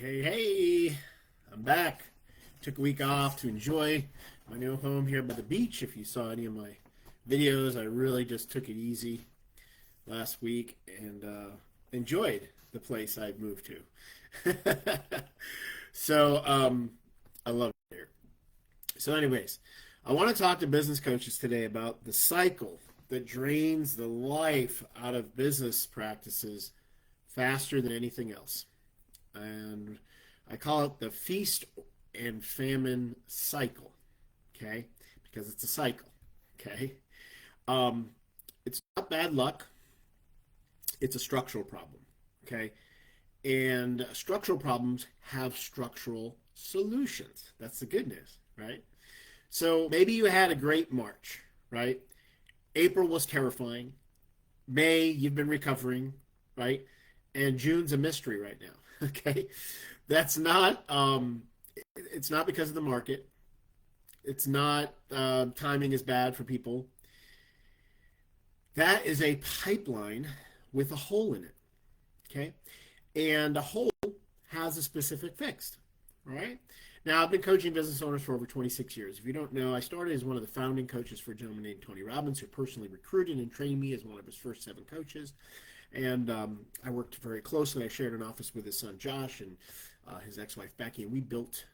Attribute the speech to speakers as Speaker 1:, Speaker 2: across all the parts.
Speaker 1: Hey, I'm back. Took a week off to enjoy my new home here by the beach. If you saw any of my videos, I really just took it easy last week and enjoyed the place I moved to. so I love it here. So, anyways, I want to talk to business coaches today about the cycle that drains the life out of business practices faster than anything else. And I call it the feast and famine cycle, okay? Because it's a cycle, okay? Um, it's not bad luck, it's a structural problem, okay? And structural problems have structural solutions. That's the good news, right? So maybe you had a great March, right? April was terrifying. May, you've been recovering, right? And June's a mystery right now, okay? That's not it's not because of the market. It's not timing is bad for people. That is a pipeline with a hole in it. Okay. And a hole has a specific fix. All right. Now, I've been coaching business owners for over 26 years. If you don't know, I started as one of the founding coaches for a gentleman named Tony Robbins, who personally recruited and trained me as one of his first 7 coaches. And I worked very closely. I shared an office with his son Josh and his ex-wife Becky, and we built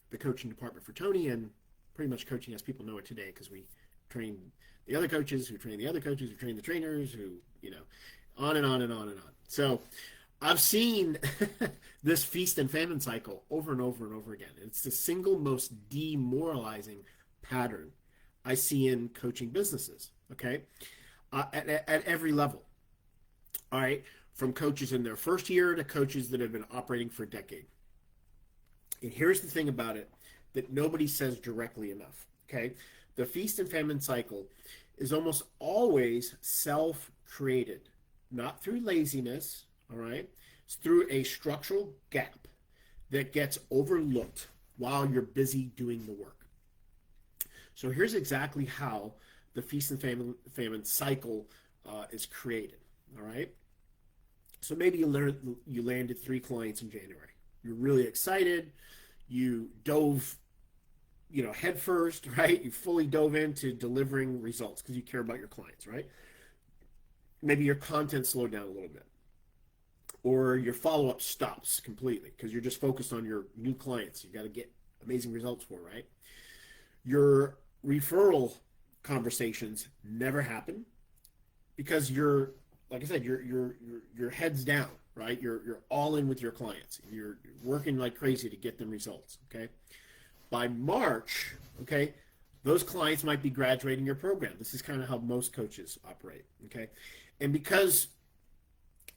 Speaker 1: the coaching department for Tony, and pretty much coaching as people know it today, because we train the other coaches who train the other coaches who train the trainers who, on and on and on and on. So I've seen this feast and famine cycle over and over and over again. It's the single most demoralizing pattern I see in coaching businesses, okay, at every level. All right, from coaches in their first year to coaches that have been operating for a decade. And here's the thing about it that nobody says directly enough, okay? The feast and famine cycle is almost always self-created, not through laziness, all right? It's through a structural gap that gets overlooked while you're busy doing the work. So here's exactly how the feast and famine cycle is created, all right? So maybe you landed 3 clients in January. You're really excited. You dove, head first, right? You fully dove into delivering results because you care about your clients, right? Maybe your content slowed down a little bit, or your follow-up stops completely because you're just focused on your new clients you got to get amazing results for, right? Your referral conversations never happen because you're, like I said, your head's down, right? You're all in with your clients. You're working like crazy to get them results, okay? By March, okay, those clients might be graduating your program. This is kind of how most coaches operate, okay? And because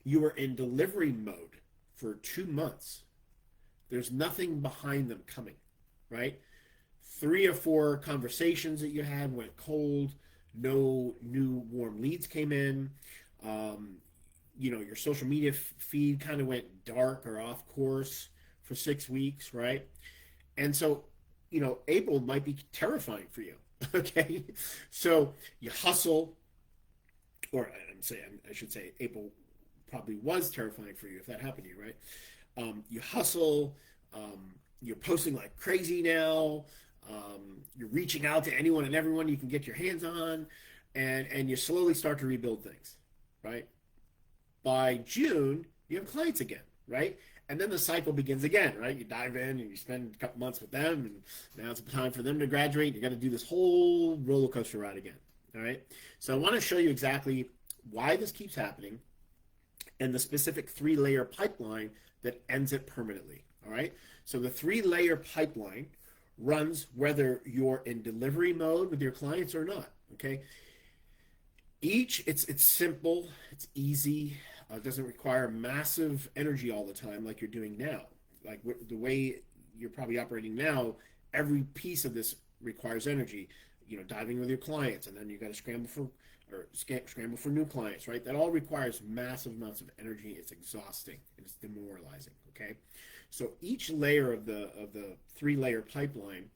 Speaker 1: you were in delivery mode for 2 months, there's nothing behind them coming, right? 3 or 4 conversations that you had went cold. No new warm leads came in. Your social media feed kind of went dark or off course for 6 weeks, right? And so, April might be terrifying for you. Okay. So you hustle, or I should say April probably was terrifying for you if that happened to you, right? You hustle, you're posting like crazy now. You're reaching out to anyone and everyone you can get your hands on, and you slowly start to rebuild things, right? By June, you have clients again, right? And then the cycle begins again, right? You dive in and you spend a couple months with them, and now it's time for them to graduate. You got to do this whole roller coaster ride again, all right? So I want to show you exactly why this keeps happening and the specific 3-layer pipeline that ends it permanently, all right? So the 3-layer pipeline runs whether you're in delivery mode with your clients or not, okay? It's simple, it's easy, it doesn't require massive energy all the time like you're doing now. Like the way you're probably operating now, every piece of this requires energy. Diving with your clients, and then you got to scramble for new clients, right? That all requires massive amounts of energy. It's exhausting and it's demoralizing. Okay, so each layer of the 3-layer pipeline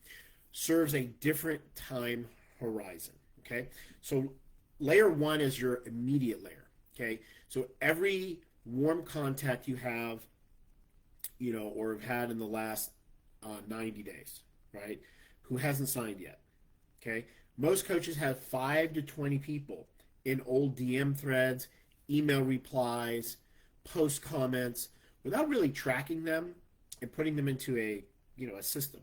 Speaker 1: serves a different time horizon. Okay, so layer 1 is your immediate layer. Okay, so every warm contact you have or have had in the last 90 days, right? Who hasn't signed yet. Okay. Most coaches have 5 to 20 people in old DM threads, email replies, post comments without really tracking them and putting them into a system.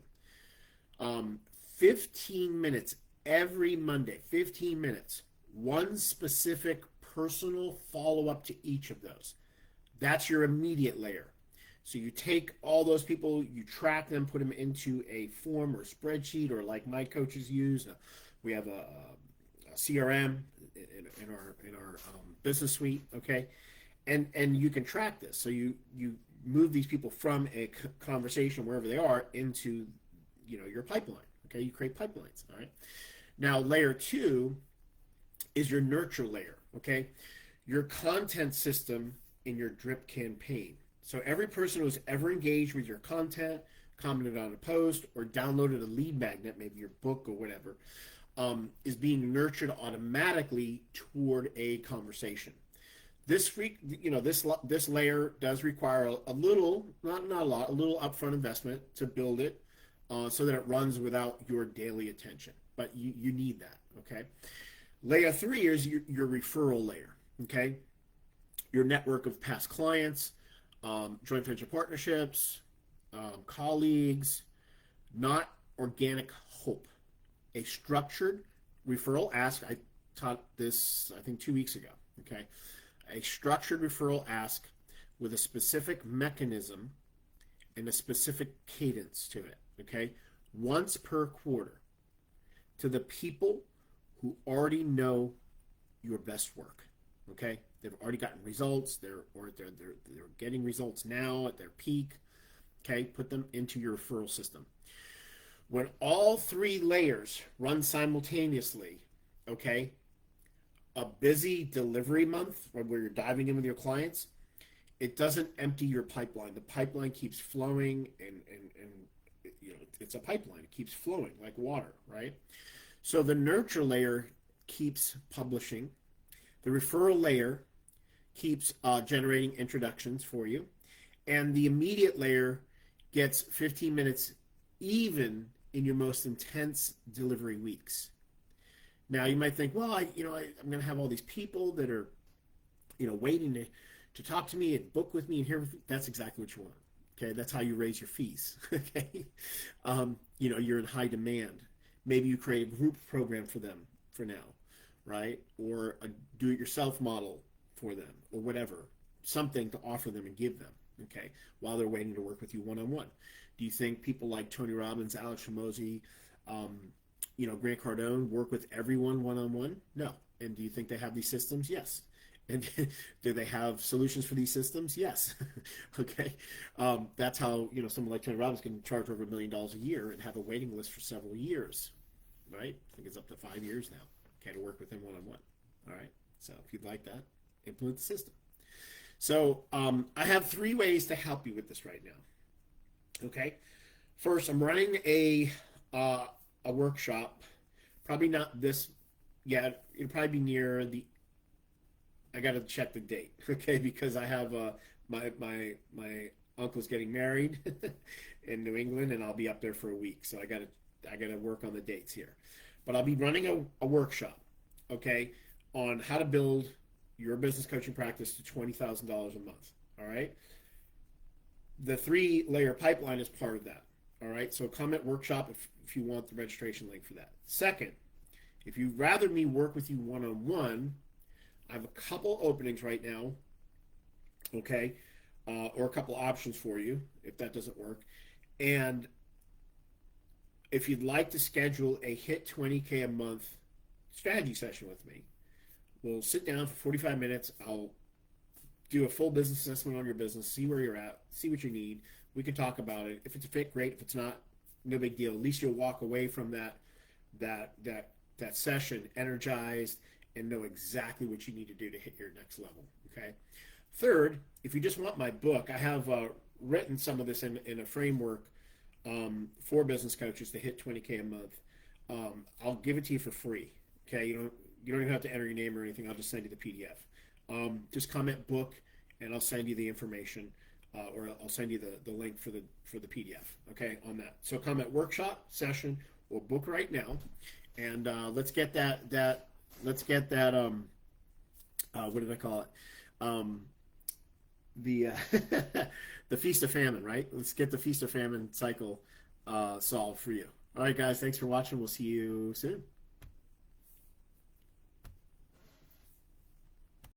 Speaker 1: Um, 15 minutes every Monday, 15 minutes, one specific personal follow up to each of those. That's your immediate layer. So you take all those people, you track them, put them into a form or spreadsheet, or like my coaches use. We have a CRM in our business suite, okay, and you can track this. So you move these people from a conversation wherever they are into your pipeline. Okay, you create pipelines. All right. Now layer 2 is your nurture layer. Okay, your content system in your drip campaign. So every person who's ever engaged with your content, commented on a post, or downloaded a lead magnet, maybe your book or whatever, is being nurtured automatically toward a conversation. This layer does require a little, not a lot, a little upfront investment to build it, so that it runs without your daily attention. But you need that. Okay. Layer 3 is your referral layer. Okay. Your network of past clients, joint venture partnerships, colleagues, not organic hope. A structured referral ask. I taught this, I think, 2 weeks ago. Okay. A structured referral ask with a specific mechanism and a specific cadence to it. Okay. Once per quarter to the people who already know your best work. Okay. They've already gotten results. They're getting results now at their peak. Okay. Put them into your referral system. When all 3 layers run simultaneously, okay, a busy delivery month where you're diving in with your clients, it doesn't empty your pipeline. The pipeline keeps flowing, and it's a pipeline. It keeps flowing like water, right? So the nurture layer keeps publishing. The referral layer keeps generating introductions for you. And the immediate layer gets 15 minutes even in your most intense delivery weeks. Now you might think, well, I'm going to have all these people that are, waiting to talk to me and book with me and hear with me. That's exactly what you want. Okay, that's how you raise your fees. Okay, you're in high demand. Maybe you create a group program for them for now, right? Or a do-it-yourself model for them, or whatever, something to offer them and give them. Okay, while they're waiting to work with you one-on-one. Do you think people like Tony Robbins, Alex Hormozi, Grant Cardone work with everyone one-on-one? No. And do you think they have these systems? Yes. And do they have solutions for these systems? Yes. Okay. That's how, someone like Tony Robbins can charge over $1 million a year and have a waiting list for several years, right? I think it's up to 5 years now, okay, to work with them one-on-one. All right. So if you'd like that, implement the system. So I have 3 ways to help you with this right now. Okay. First, I'm running a workshop. Probably not this yet. It'll probably be near the. I got to check the date, okay? Because I have my uncle's getting married in New England, and I'll be up there for a week. So I got to work on the dates here. But I'll be running a workshop, okay, on how to build your business coaching practice to $20,000 a month. All right. The 3-layer pipeline is part of that. All right. So comment workshop if you want the registration link for that. Second, if you'd rather me work with you one-on-one, I have a couple openings right now. Okay. Or a couple options for you if that doesn't work. And if you'd like to schedule a hit 20K a month strategy session with me, we'll sit down for 45 minutes. I'll do a full business assessment on your business, see where you're at, see what you need. We can talk about it. If it's a fit, great. If it's not, no big deal. At least you'll walk away from that session energized and know exactly what you need to do to hit your next level. Okay. Third, if you just want my book, I have written some of this in a framework for business coaches to hit 20K a month. I'll give it to you for free. Okay. You don't even have to enter your name or anything. I'll just send you the PDF. Just comment book, and I'll send you the information. or I'll send you the link for the PDF. Okay, on that. So come at workshop session or book right now, and let's get that what did I call it? The the Feast of Famine, right? Let's get the Feast of Famine cycle solved for you. All right, guys. Thanks for watching. We'll see you soon.